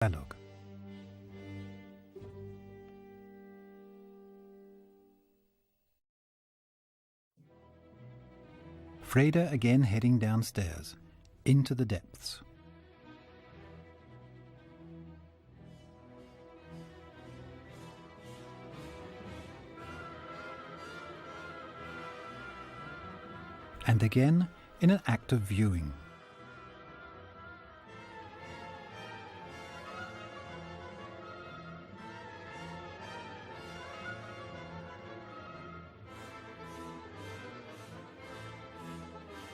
Dialogue. Freda again heading downstairs, into the depths. And again in an act of viewing.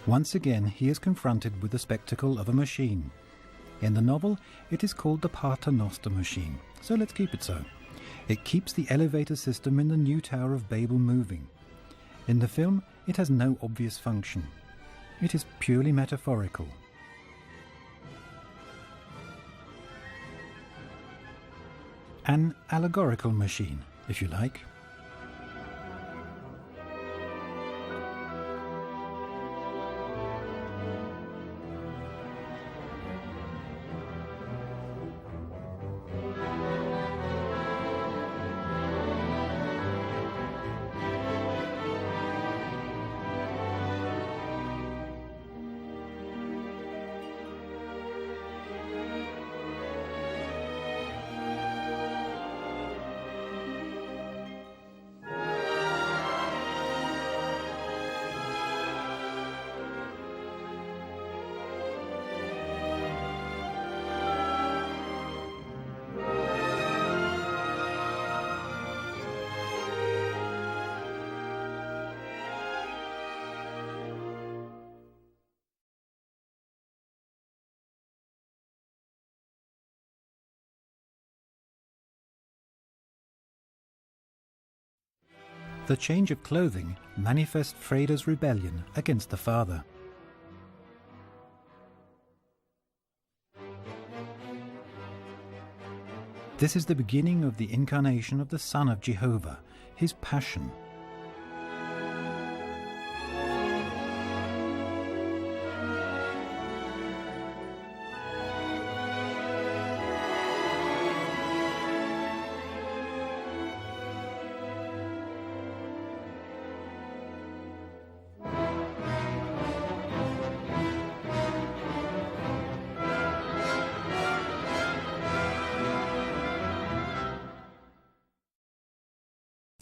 Once again he is confronted with the spectacle of a machine. In the novel it is called the Paternoster machine, so let's keep it so. It keeps the elevator system in the new Tower of Babel moving. In the film it has no obvious function. It is purely metaphorical. An allegorical machine, if you like. The change of clothing manifests Freda's rebellion against the father. This is the beginning of the incarnation of the Son of Jehovah, his passion.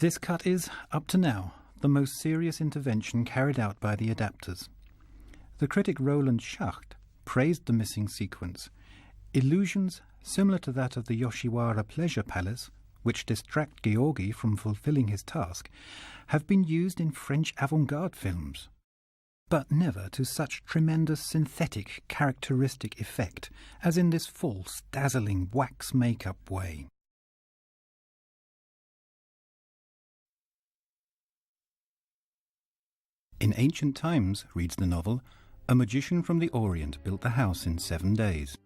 This cut is, up to now, the most serious intervention carried out by the adapters. The critic Roland Schacht praised the missing sequence. Illusions similar to that of the Yoshiwara Pleasure Palace, which distract Georgi from fulfilling his task, have been used in French avant-garde films, but never to such tremendous synthetic characteristic effect as in this false, dazzling wax make-up way. In ancient times, reads the novel, a magician from the Orient built the house in 7 days.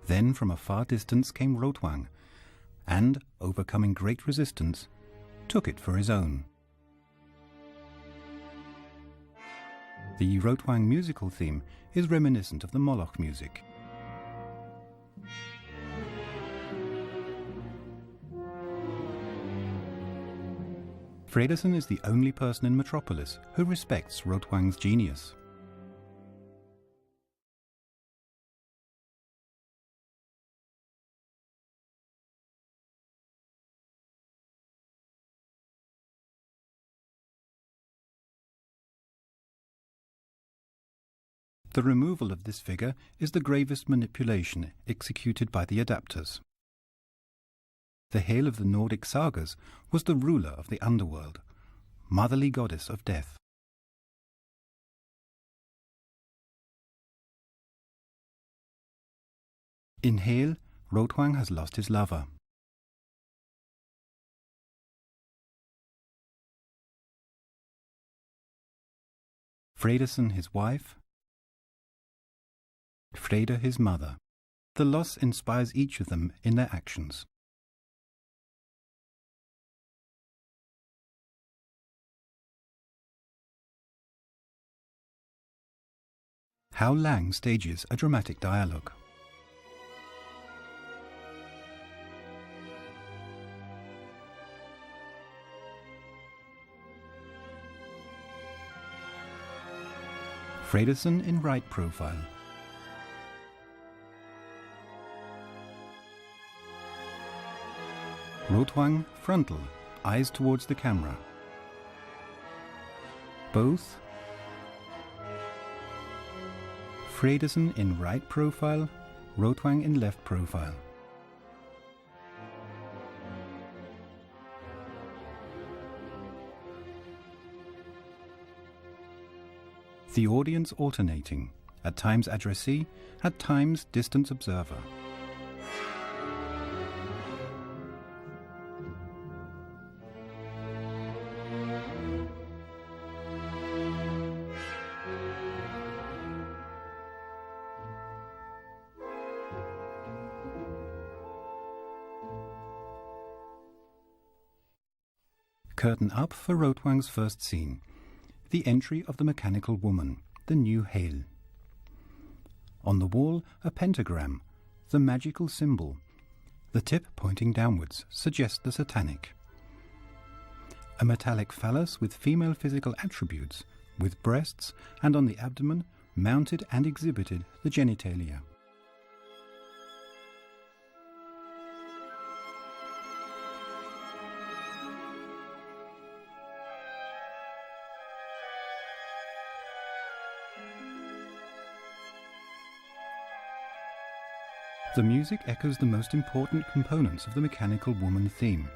Then from a far distance came Rotwang, and, overcoming great resistance, took it for his own. The Rotwang musical theme is reminiscent of the Moloch music. Fredersen is the only person in Metropolis who respects Rotwang's genius. The removal of this figure is the gravest manipulation executed by the adapters. The Hel of the Nordic sagas was the ruler of the underworld, motherly goddess of death. In Hel, Rotwang has lost his lover. Fredersen his wife, Freda his mother. The loss inspires each of them in their actions. how Lang stages a dramatic dialogue. Fredersen in right profile. Rotwang frontal, eyes towards the camera. Both. Fredersen in right profile, Rotwang in left profile. The audience alternating, at times addressee, at times distant observer. Curtain up for Rotwang's first scene. The entry of the mechanical woman, the new Hel. On the wall, a pentagram, the magical symbol. The tip pointing downwards suggests the satanic. A metallic phallus with female physical attributes, with breasts, and on the abdomen, mounted and exhibited the genitalia. The music echoes the most important components of the mechanical woman theme.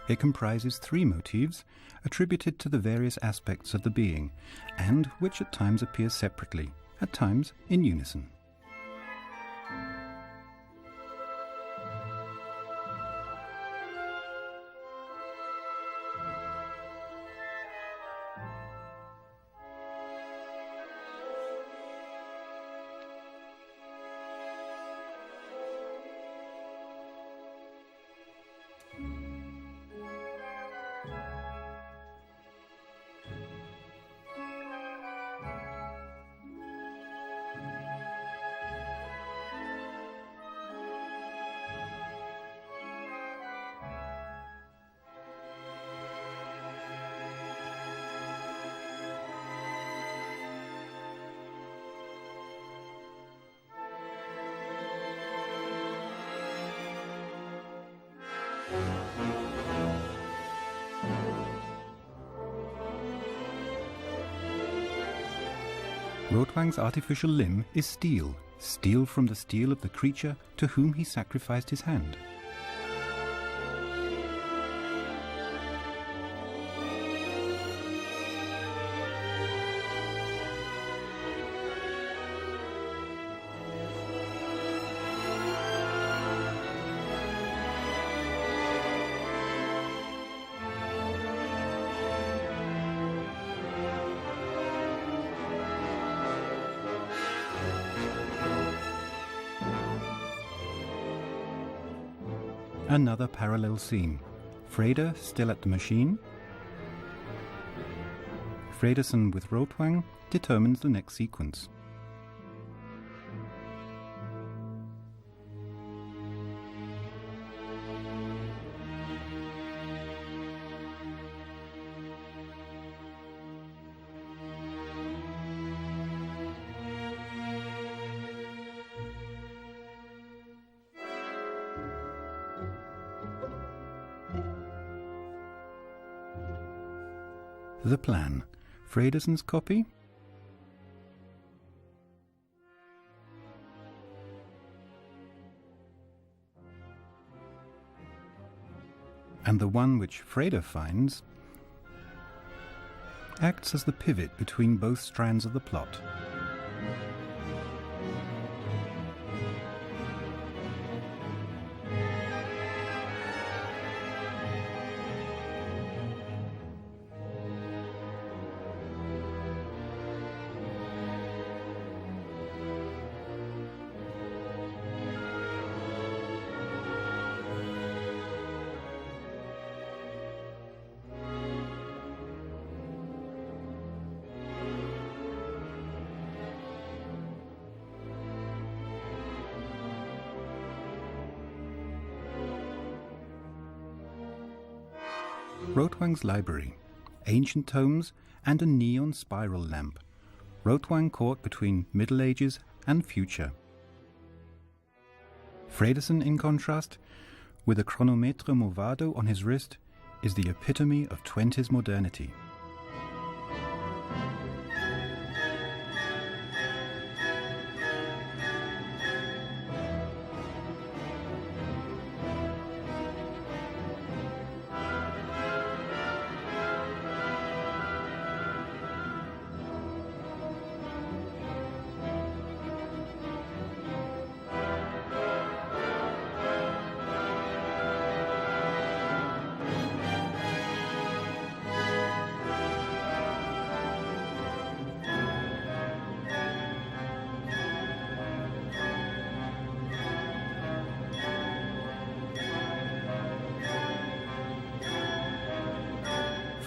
It comprises 3 motifs, attributed to the various aspects of the being, and which at times appear separately, at times in unison. Rotwang's artificial limb is steel, steel from the steel of the creature to whom he sacrificed his hand. Another parallel scene. Freder still at the machine. Fredersen with Rotwang determines the next sequence. The plan. Fredersen's copy. And the one which Freder finds acts as the pivot between both strands of the plot. Rotwang's library, ancient tomes and a neon spiral lamp. Rotwang caught between Middle Ages and future. Fredesen, in contrast, with a chronometre movado on his wrist, is the epitome of 20s modernity.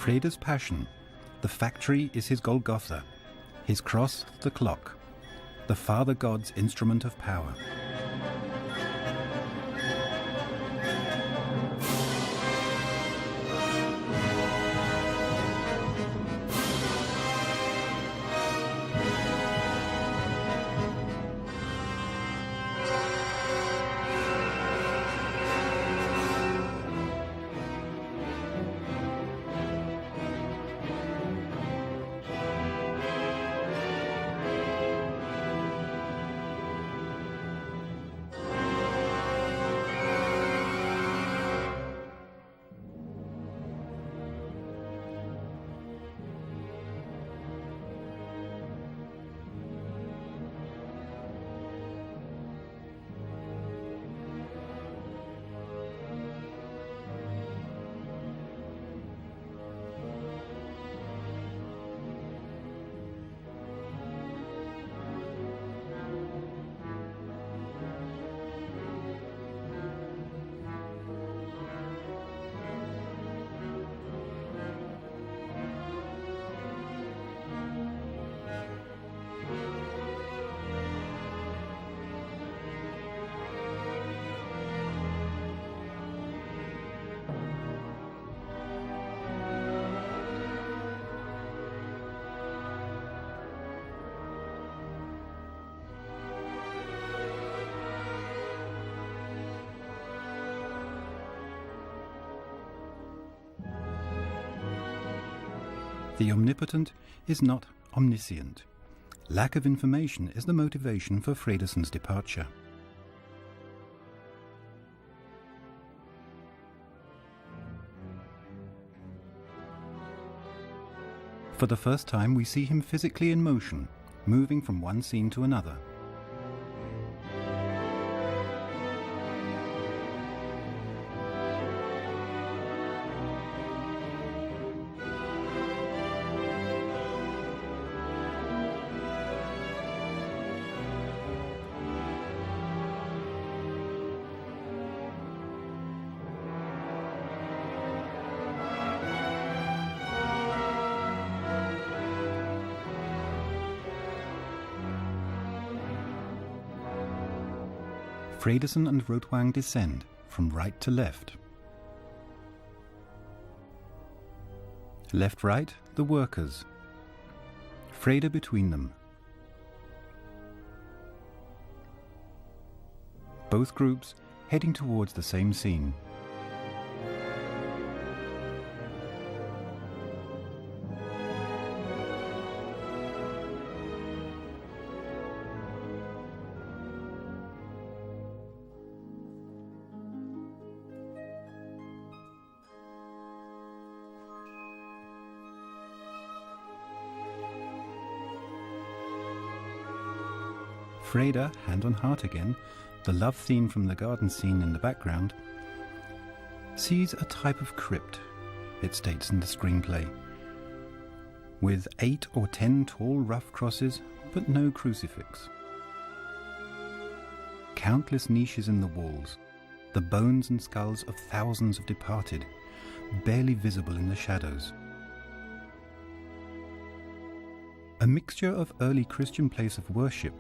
Freda's passion, the factory is his Golgotha, his cross the clock, the Father God's instrument of power. The omnipotent is not omniscient. Lack of information is the motivation for Fredesen's departure. For the first time we see him physically in motion, moving from one scene to another. Fredesen and Rotwang descend from right to left. Left-right, the workers. Freda between them. Both groups heading towards the same scene. Freda, hand on heart again, the love theme from the garden scene in the background, sees a type of crypt, it states in the screenplay, with 8 or 10 tall rough crosses, but no crucifix. Countless niches in the walls, the bones and skulls of thousands of departed, barely visible in the shadows. A mixture of early Christian place of worship,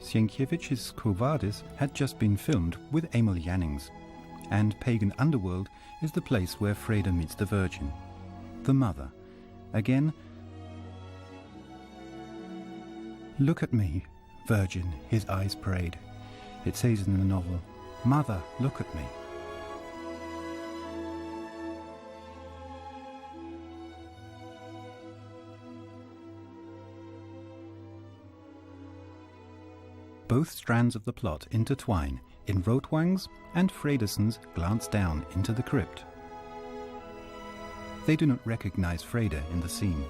Sienkiewicz's Quo Vadis had just been filmed with Emil Jannings, and pagan underworld is the place where Freda meets the Virgin, the Mother. Again, "Look at me, Virgin," his eyes prayed. It says in the novel, "Mother, look at me." Both strands of the plot intertwine in Rotwang's and Fredason's glance down into the crypt. They do not recognize Freda in the scene.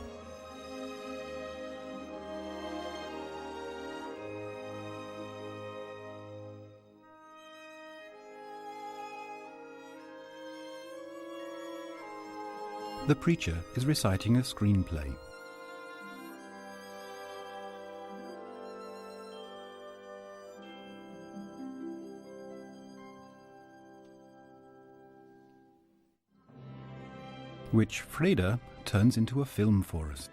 The preacher is reciting a screenplay. Which Freda turns into a film for us.